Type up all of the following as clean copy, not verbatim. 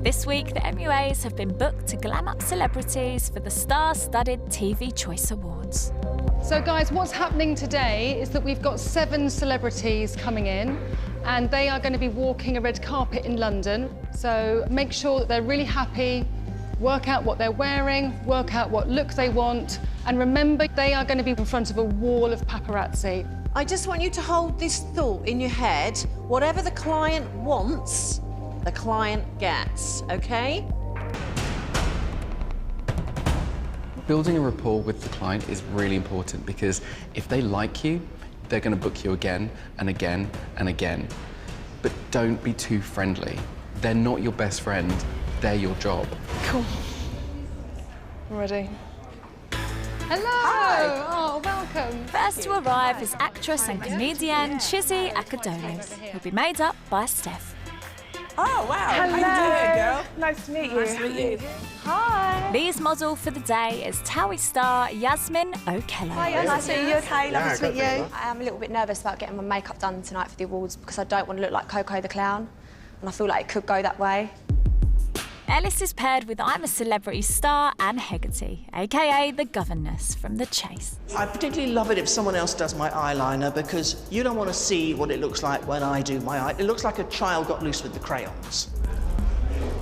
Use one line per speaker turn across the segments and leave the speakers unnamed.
This week, the MUAs have been booked to glam up celebrities for the star-studded TV Choice Awards.
So guys, what's happening today is that we've got 7 celebrities coming in and they are going to be walking a red carpet in London. So make sure that they're really happy, work out what they're wearing, work out what look they want, and remember they are going to be in front of a wall of paparazzi.
I just want you to hold this thought in your head. Whatever the client wants, the client gets, okay?
Building a rapport with the client is really important because if they like you, they're going to book you again and again and again. But don't be too friendly. They're not your best friend, they're your job.
Cool. I'm ready. Hello!
Hi.
Oh, welcome.
First to arrive is actress and comedian Chizzy Akudolu, who'll be made up by Steph.
Oh, wow.
Hello.
How you doing, girl?
Nice to meet you.
Nice to meet you.
Hi.
Lee's model for the day is Towie star Yasmin O'Kello.
Hiya, nice to meet you. Okay, lovely to meet you.
I am a little bit nervous about getting my makeup done tonight for the awards because I don't want to look like Coco the Clown, and I feel like it could go that way.
Ellis is paired with I'm a Celebrity star and Hegerty, aka the governess from The Chase.
I particularly love it if someone else does my eyeliner because you don't want to see what it looks like when I do my eye. It looks like a child got loose with the crayons.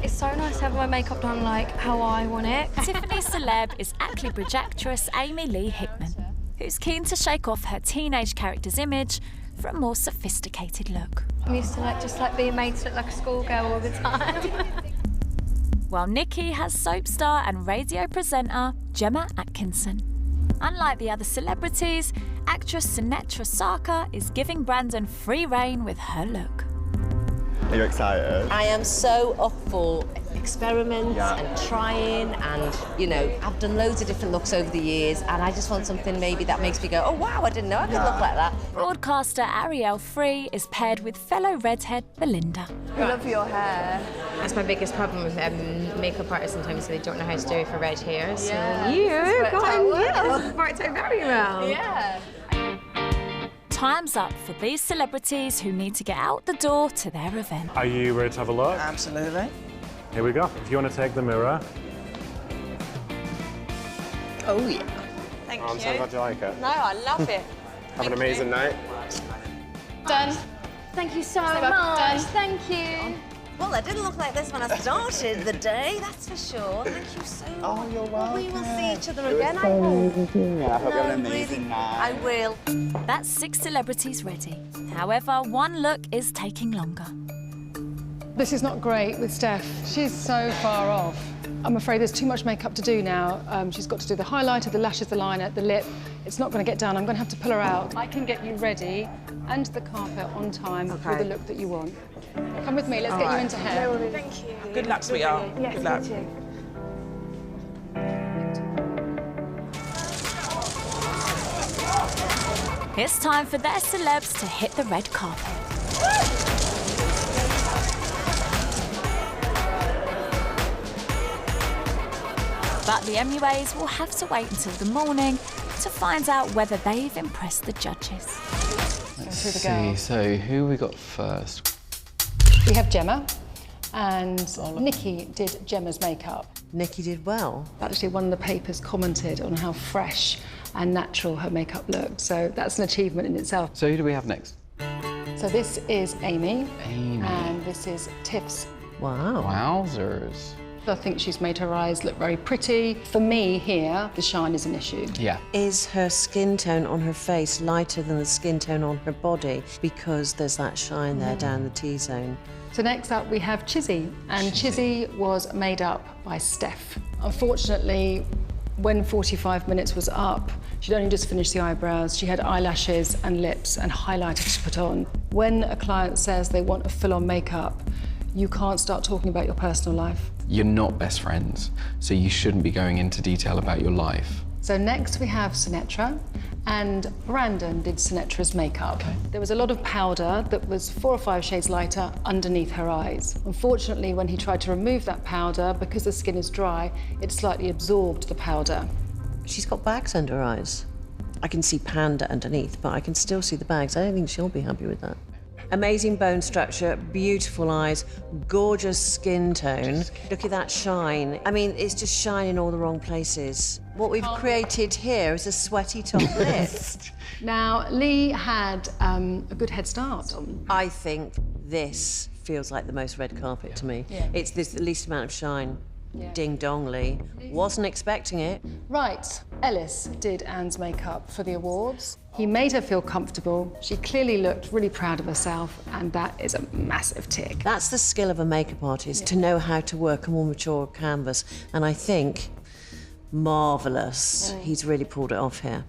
It's so nice to have my makeup done like how I want it.
Tiffany Celeb is Ackley Bridge actress Amy Lee Hickman, who's keen to shake off her teenage character's image for a more sophisticated look.
I'm used to just being made to look like a schoolgirl all the time.
While Nikki has soap star and radio presenter Gemma Atkinson. Unlike the other celebrities, actress Sinetra Sarkar is giving Brandon free rein with her look.
Are you excited?
I am so up for experiments and trying and, you know, I've done loads of different looks over the years and I just want something maybe that makes me go, oh, wow, I didn't know I could look like that.
Broadcaster Ariel Free is paired with fellow redhead Belinda.
I love your hair.
That's my biggest problem with makeup artists sometimes, so they don't know how to do it for red hair. So
Worked
out very well.
Yeah.
Time's up for these celebrities who need to get out the door to their event.
Are you ready to have a look?
Absolutely.
Here we go. If you want to take the mirror.
Oh, yeah. Thank
I'm so glad you like it.
No, I love it.
Have an amazing night.
Done. Thank you so much.
Done.
Thank you.
Well, I didn't look like this when I started the day, that's for sure. Thank you so much.
Oh, you're welcome.
We will see each other again, I hope.
I hope you have an
No,
amazing
really,
night.
I will.
That's 6 celebrities ready. However, one look is taking longer.
This is not great with Steph. She's so far off. I'm afraid there's too much makeup to do now. She's got to do the highlighter, the lashes, the liner, the lip. It's not going to get done. I'm going to have to pull her out. I can get you ready and the carpet on time for the look that you want. Come with me, let's get you into hair.
Thank you.
Good luck, sweetheart.
Yes,
Good luck.
me too.
It's time for their celebs to hit the red carpet. But the MUAs will have to wait until the morning to find out whether they've impressed the judges.
Let's
through the
see,
girls.
so who we got first?
We have Gemma, and Nikki did Gemma's makeup.
Nikki did well.
Actually, one of the papers commented on how fresh and natural her makeup looked, so that's an achievement in itself.
So who do we have next?
So this is Amy,
Amy.
and this is Tiff's.
Wow.
Wowzers.
I think she's made her eyes look very pretty. For me here, the shine is an issue.
Yeah.
Is her skin tone on her face lighter than the skin tone on her body because there's that shine there down the T-zone?
So next up we have Chizzy, and Chizzy was made up by Steph. Unfortunately, when 45 minutes was up, she'd only just finished the eyebrows. She had eyelashes and lips and highlighter to put on. When a client says they want a full-on makeup, you can't start talking about your personal life.
You're not best friends, so you shouldn't be going into detail about your life.
So next we have Sinetra, and Brandon did Sinetra's makeup.
Okay.
There was a lot of powder that was 4 or 5 shades lighter underneath her eyes. Unfortunately, when he tried to remove that powder, because the skin is dry, it slightly absorbed the powder.
She's got bags under her eyes. I can see panda underneath, but I can still see the bags. I don't think she'll be happy with that.
Amazing bone structure, beautiful eyes, gorgeous skin tone. Look at that shine. I mean, it's just shining all the wrong places. What we've created here is a sweaty top lip.
Now, Lee had a good head start.
I think this feels like the most red carpet to me.
Yeah.
It's the least amount of shine.
Yeah.
Ding dong, Lee. Wasn't expecting it.
Right, Ellis did Anne's makeup for the awards. He made her feel comfortable. She clearly looked really proud of herself, and that is a massive tick.
That's the skill of a makeup artist, to know how to work a more mature canvas. And I think, marvellous. He's really pulled it off here.